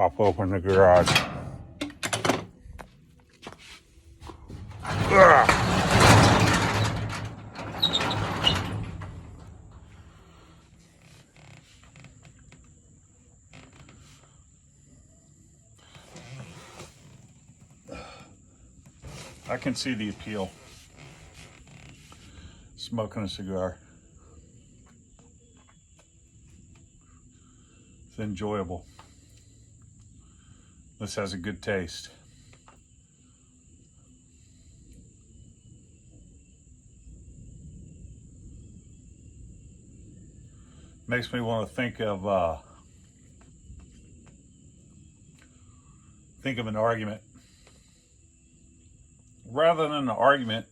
Pop open the garage. Ugh. I can see the appeal. Smoking a cigar. It's enjoyable. This has a good taste. Makes me want to think of an argument. Rather than an argument,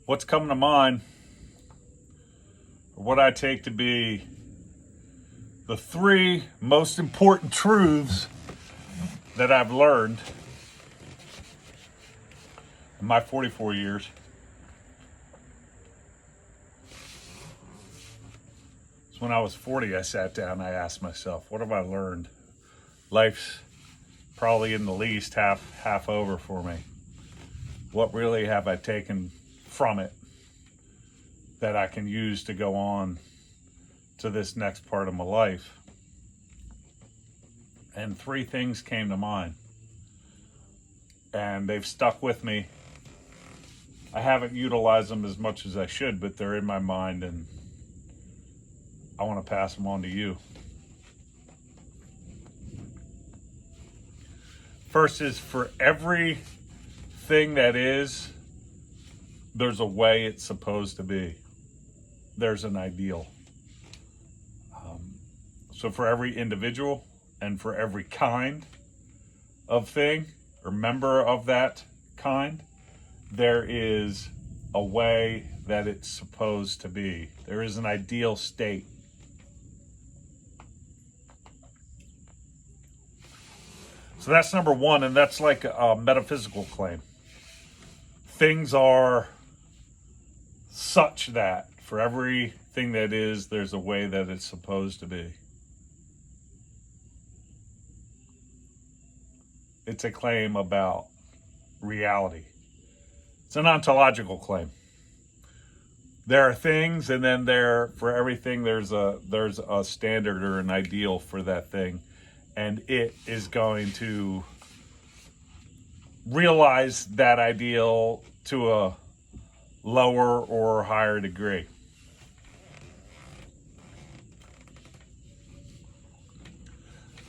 what's coming to mind, or what I take to be the three most important truths that I've learned in my 44 years. So when I was 40, I sat down and I asked myself, what have I learned? Life's probably in the least half over for me. What really have I taken from it that I can use to go on to this next part of my life? And three things came to mind, and they've stuck with me. I haven't utilized them as much as I should, but they're in my mind, and I want to pass them on to you. First is, for everything that is, there's a way it's supposed to be. There's an ideal. So for every individual and for every kind of thing or member of that kind, there is a way that it's supposed to be. There is an ideal state. So that's number one, and that's like a metaphysical claim. Things are such that for everything that is, there's a way that it's supposed to be. It's a claim about reality. It's an ontological claim. There are things, and then for everything there's a standard or an ideal for that thing, and it is going to realize that ideal to a lower or higher degree.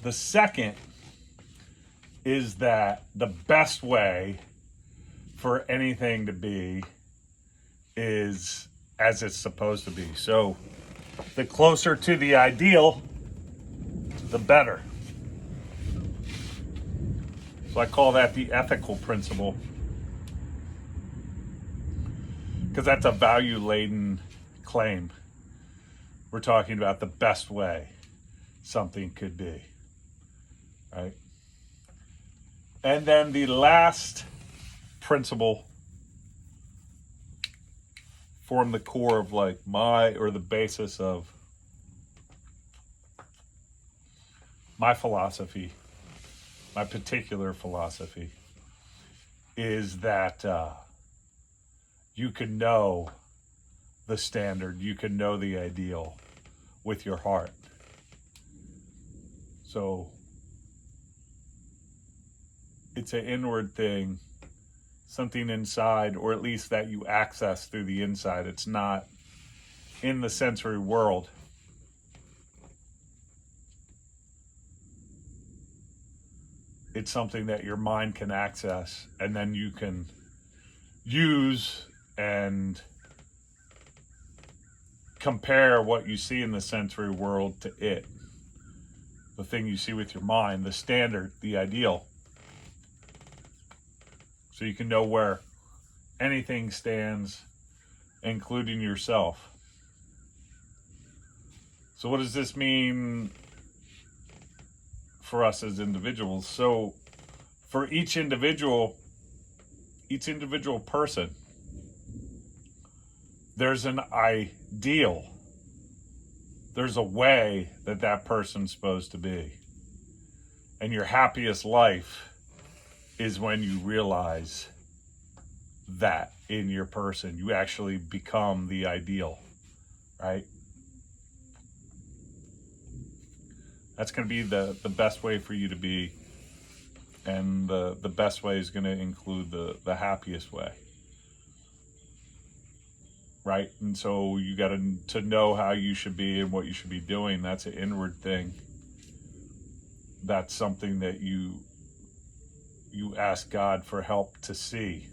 The second is that the best way for anything to be is as it's supposed to be. So the closer to the ideal, the better. So I call that the ethical principle, because that's a value-laden claim. We're talking about the best way something could be, right? And then the last principle form the core of the basis of my philosophy, my particular philosophy, is that you can know the standard, you can know the ideal with your heart. So it's an inward thing, something inside, or at least that you access through the inside. It's not in the sensory world. It's something that your mind can access, and then you can use and compare what you see in the sensory world to it. The thing you see with your mind, the standard, the ideal. So you can know where anything stands, including yourself. So what does this mean for us as individuals? So for each individual person, there's an ideal there's a way that that person's supposed to be. And your happiest life is when you realize that in your person. You actually become the ideal, right? That's going to be the best way for you to be. And the best way is going to include the happiest way. Right? And so you got to know how you should be and what you should be doing. That's an inward thing. That's something that you ask God for help to see.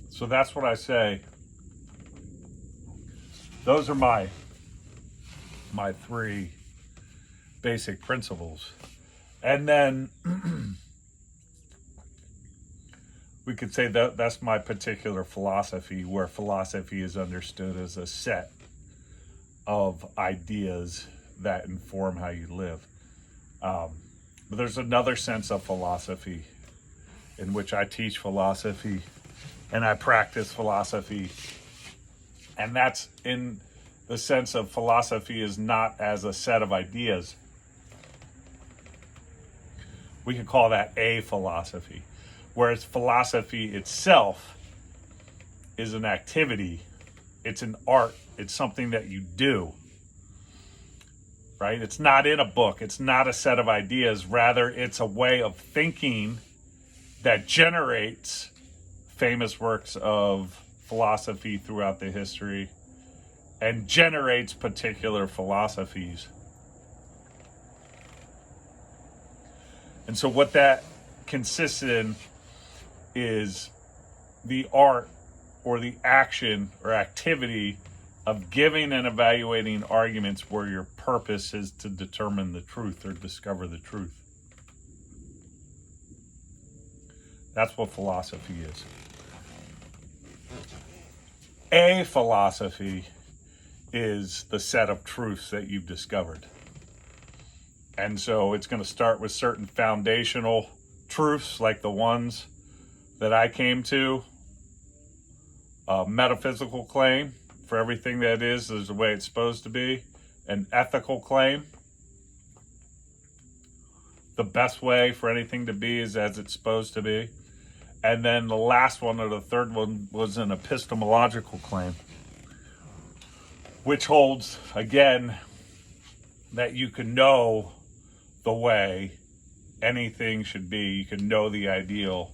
So that's what I say. Those are my three basic principles. And then we could say that that's my particular philosophy, where philosophy is understood as a set of ideas that inform how you live. But there's another sense of philosophy in which I teach philosophy and I practice philosophy. And that's in the sense of philosophy is not as a set of ideas. We could call that a philosophy. Whereas philosophy itself is an activity. It's an art. It's something that you do. Right? It's not in a book. It's not a set of ideas. Rather, it's a way of thinking that generates famous works of philosophy throughout the history and generates particular philosophies. And so what that consists in is the art or the action or activity of giving and evaluating arguments where your purpose is to determine the truth or discover the truth. That's what philosophy is. A philosophy is the set of truths that you've discovered. And so it's going to start with certain foundational truths like the ones that I came to. A metaphysical claim for everything that is the way it's supposed to be. An ethical claim. The best way for anything to be is as it's supposed to be. And then the last one, or the third one, was an epistemological claim, which holds, again, that you can know the way anything should be. You can know the ideal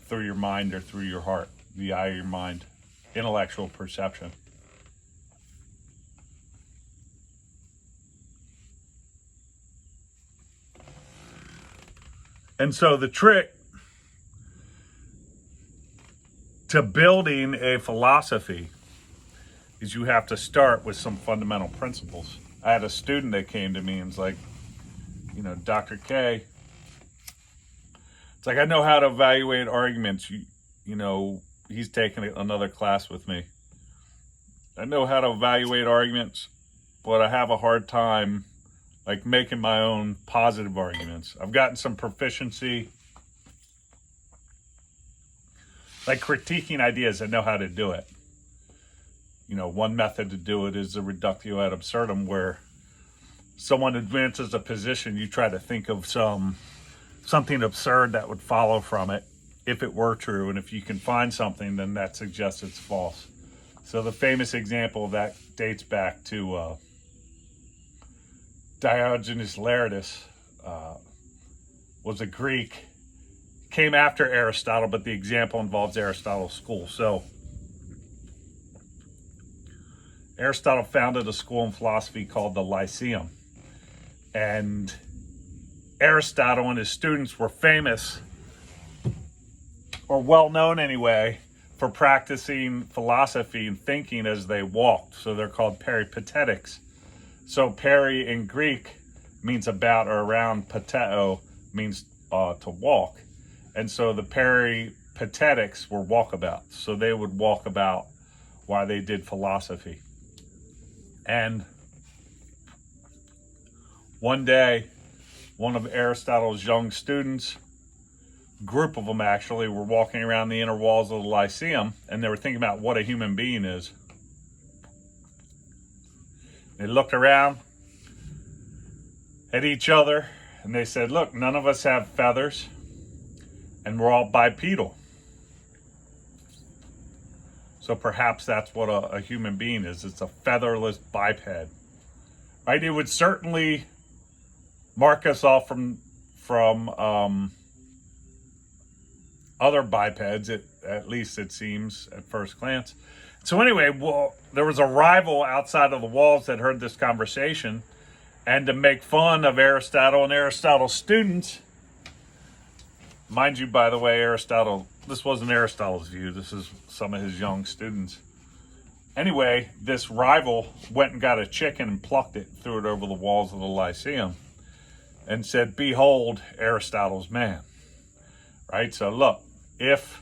through your mind or through your heart, the eye of your mind, intellectual perception. And so the trick to building a philosophy is you have to start with some fundamental principles. I had a student that came to me and was like, Dr. K, it's like, I know how to evaluate arguments. He's taking another class with me. I know how to evaluate arguments, but I have a hard time like making my own positive arguments. I've gotten some proficiency, like critiquing ideas. I know how to do it. One method to do it is the reductio ad absurdum, where someone advances a position, you try to think of something absurd that would follow from it if it were true. And if you can find something, then that suggests it's false. So the famous example of that dates back to Diogenes Laertius, was a Greek, came after Aristotle, but the example involves Aristotle's school. So Aristotle founded a school in philosophy called the Lyceum. And Aristotle and his students were famous, or well known anyway, for practicing philosophy and thinking as they walked. So they're called peripatetics. So peri in Greek means about or around, pateo means to walk. And so the peripatetics were walkabouts. So they would walk about while they did philosophy. And one day, one of Aristotle's young students, group of them actually, were walking around the inner walls of the Lyceum, and they were thinking about what a human being is. They looked around at each other and they said, look, none of us have feathers and we're all bipedal. So perhaps that's what a human being is. It's a featherless biped, right? It would certainly mark us off from other bipeds, at least it seems at first glance. So anyway, well, there was a rival outside of the walls that heard this conversation, and to make fun of Aristotle and Aristotle's students, mind you, by the way, Aristotle, this wasn't Aristotle's view, this is some of his young students. Anyway, this rival went and got a chicken and plucked it, threw it over the walls of the Lyceum, and said, behold, Aristotle's man. Right? So look, if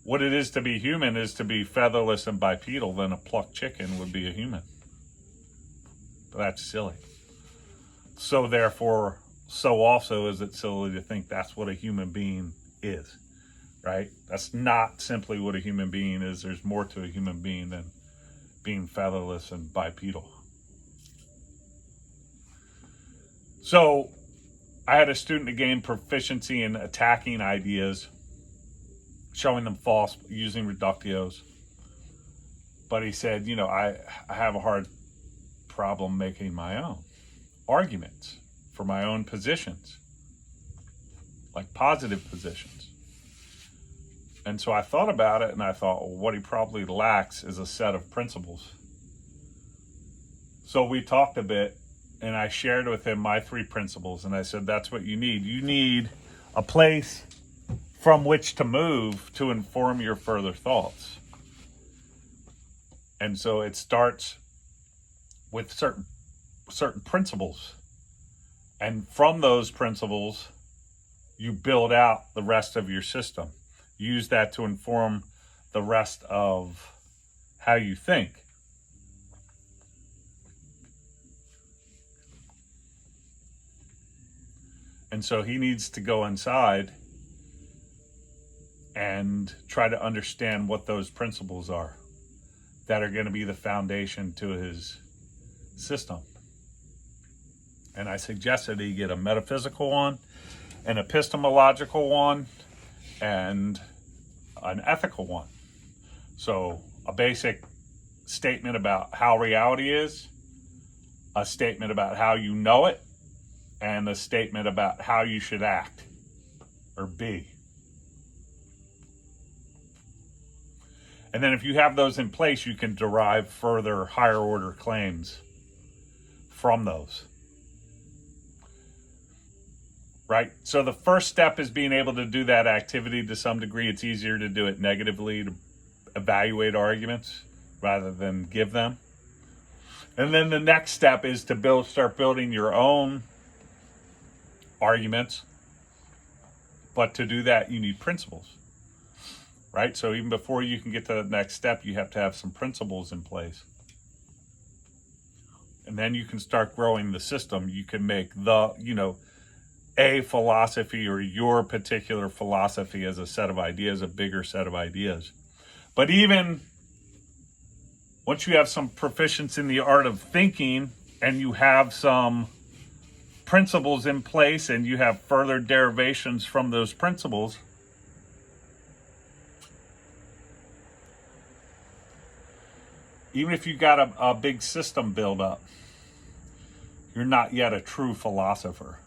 what it is to be human is to be featherless and bipedal, then a plucked chicken would be a human. But that's silly. So therefore, so also is it silly to think that's what a human being is, right? That's not simply what a human being is. There's more to a human being than being featherless and bipedal. So I had a student to gain proficiency in attacking ideas, showing them false, using reductios. But he said, you know, I have a hard problem making my own arguments for my own positions, like positive positions. And so I thought about it and I thought, well, what he probably lacks is a set of principles. So we talked a bit and I shared with him my 3 principles. And I said, that's what you need. You need a place from which to move to inform your further thoughts. And so it starts with certain principles. And from those principles, you build out the rest of your system. Use that to inform the rest of how you think. And so he needs to go inside and try to understand what those principles are that are going to be the foundation to his system. And I suggested he get a metaphysical one, an epistemological one, and an ethical one. So a basic statement about how reality is, a statement about how you know it, and a statement about how you should act or be. And then if you have those in place, you can derive further higher order claims from those. Right? So the first step is being able to do that activity to some degree. It's easier to do it negatively, to evaluate arguments rather than give them. And then the next step is to start building your own arguments. But to do that, you need principles. Right? So even before you can get to the next step, you have to have some principles in place. And then you can start growing the system. You can make a philosophy or your particular philosophy as a set of ideas, a bigger set of ideas. But even once you have some proficiency in the art of thinking and you have some principles in place and you have further derivations from those principles, even if you got a big system build up, you're not yet a true philosopher.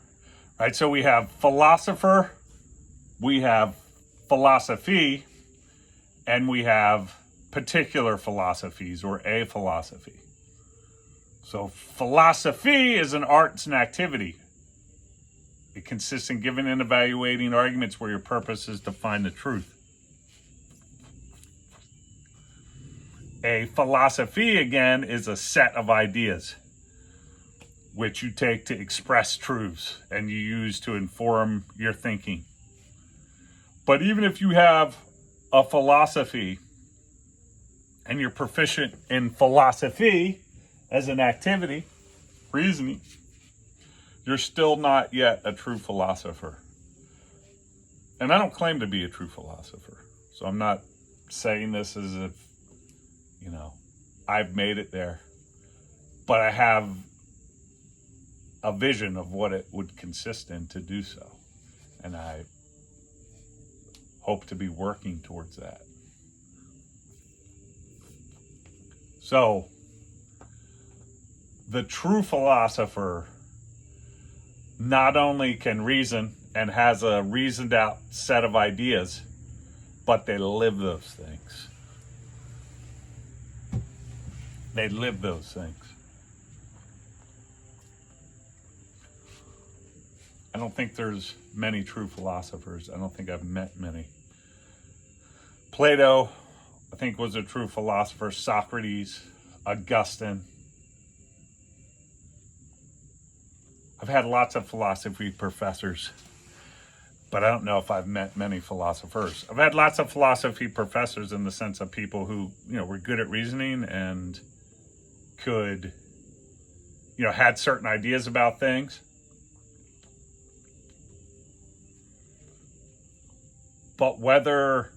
Right? So we have philosopher, we have philosophy, and we have particular philosophies or a philosophy. So philosophy is an art, it's an activity. It consists in giving and evaluating arguments where your purpose is to find the truth. A philosophy, again, is a set of ideas which you take to express truths and you use to inform your thinking. But even if you have a philosophy and you're proficient in philosophy as an activity, reasoning, you're still not yet a true philosopher. And I don't claim to be a true philosopher. So I'm not saying this as if, I've made it there. But I have a vision of what it would consist in to do so. And I hope to be working towards that. So, the true philosopher not only can reason and has a reasoned out set of ideas, but they live those things. They live those things. I don't think there's many true philosophers. I don't think I've met many. Plato, I think, was a true philosopher. Socrates, Augustine. I've had lots of philosophy professors, but I don't know if I've met many philosophers. I've had lots of philosophy professors in the sense of people who, were good at reasoning and could, had certain ideas about things. But whether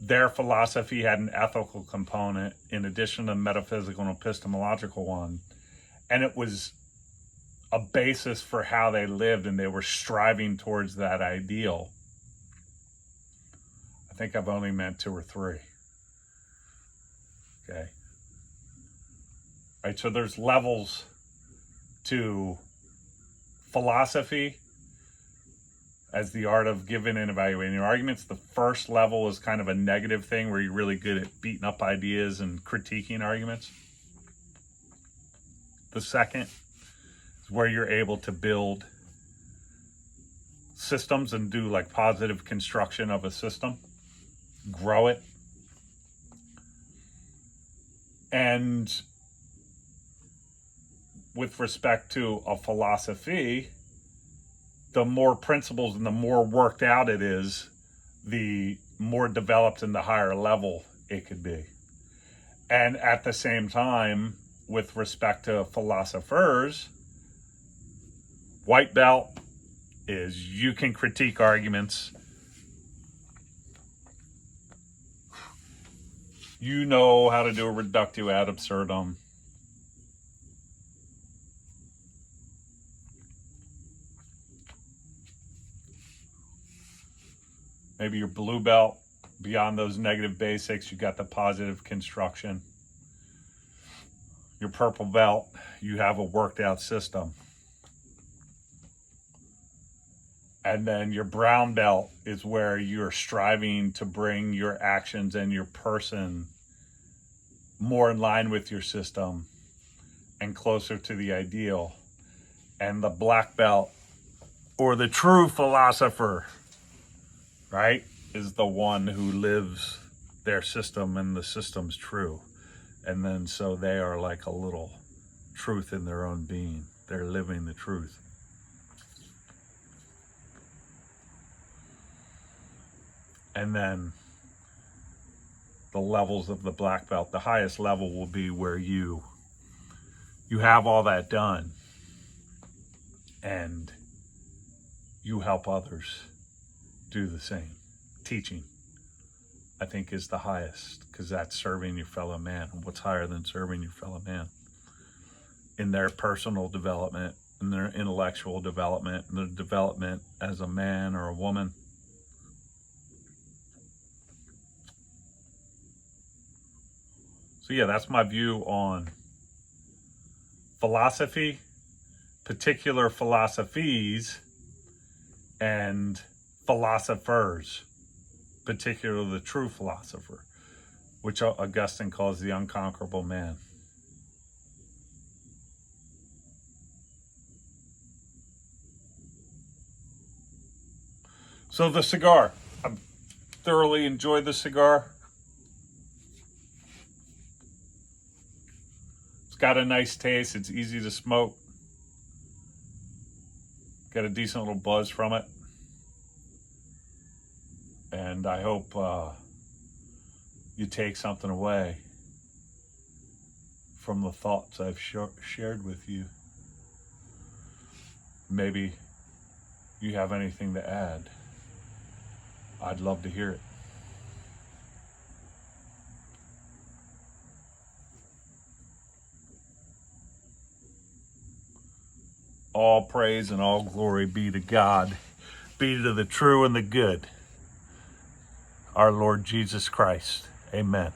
their philosophy had an ethical component in addition to a metaphysical and epistemological one, and it was a basis for how they lived and they were striving towards that ideal, I think I've only met 2 or 3. Okay. Right, so there's levels to philosophy as the art of giving and evaluating your arguments. The first level is kind of a negative thing where you're really good at beating up ideas and critiquing arguments. The second is where you're able to build systems and do like positive construction of a system, grow it. And with respect to a philosophy, the more principles and the more worked out it is, the more developed and the higher level it could be. And at the same time, with respect to philosophers, white belt is you can critique arguments. You know how to do a reductio ad absurdum. Maybe your blue belt, beyond those negative basics, you got the positive construction. Your purple belt, you have a worked out system. And then your brown belt is where you're striving to bring your actions and your person more in line with your system and closer to the ideal. And the black belt, or the true philosopher, right, is the one who lives their system and the system's true. And then so they are like a little truth in their own being. They're living the truth. And then the levels of the black belt, the highest level will be where you have all that done and you help others do the same. Teaching, I think, is the highest, because that's serving your fellow man. What's higher than serving your fellow man? In their personal development, in their intellectual development, in their development as a man or a woman. So yeah, that's my view on philosophy, particular philosophies, and philosophers, particularly the true philosopher, which Augustine calls the unconquerable man. So the cigar, I've thoroughly enjoyed the cigar. It's got a nice taste. It's easy to smoke. Got a decent little buzz from it. And I hope you take something away from the thoughts I've shared with you. Maybe you have anything to add. I'd love to hear it. All praise and all glory be to God, be to the true and the good, our Lord Jesus Christ. Amen.